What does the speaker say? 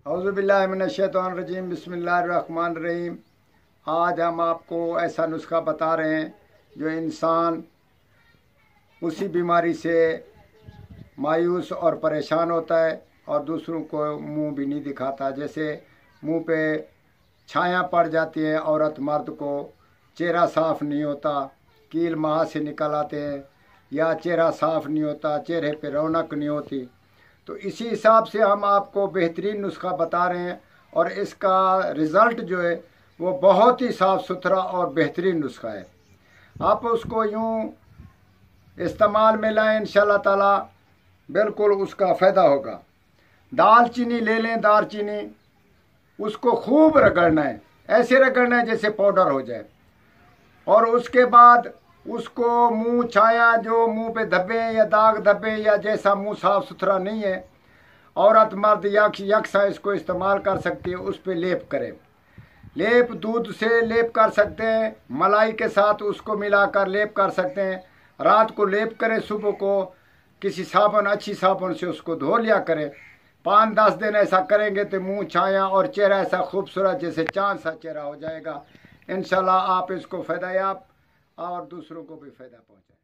औज़ुबिल्लाहिमिनश्शैतानिर्रजीम बिस्मिल्लाहिर्रहमानिर्रहीम। आज हम आपको ऐसा नुस्खा बता रहे हैं जो इंसान उसी बीमारी से मायूस और परेशान होता है और दूसरों को मुंह भी नहीं दिखाता। जैसे मुंह पे छाया पड़ जाती है, औरत मर्द को चेहरा साफ़ नहीं होता, कील माह से निकल आते हैं, या चेहरा साफ़ नहीं होता, चेहरे पे रौनक नहीं होती। तो इसी हिसाब से हम आपको बेहतरीन नुस्खा बता रहे हैं और इसका रिज़ल्ट जो है वो बहुत ही साफ़ सुथरा और बेहतरीन नुस्खा है। आप उसको यूँ इस्तेमाल में लाएँ, इंशाल्लाह ताला बिल्कुल उसका फ़ायदा होगा। दालचीनी ले लें, दालचीनी उसको खूब रगड़ना है, ऐसे रगड़ना है जैसे पाउडर हो जाए। और उसके बाद उसको मुंह छाया, जो मुंह पे धब्बे या दाग धब्बे या जैसा मुंह साफ सुथरा नहीं है, औरत मर्द यकसा इसको इस्तेमाल कर सकती है। उस पे लेप करें, लेप दूध से लेप कर सकते हैं, मलाई के साथ उसको मिलाकर लेप कर सकते हैं। रात को लेप करें, सुबह को किसी साबुन, अच्छी साबुन से उसको धो लिया करें। 5-10 दिन ऐसा करेंगे तो मुंह छाया और चेहरा ऐसा खूबसूरत जैसे चांद सा चेहरा हो जाएगा। इंशाल्लाह आप इसको फ़ायदा याब और दूसरों को भी फ़ायदा पहुँचाएं।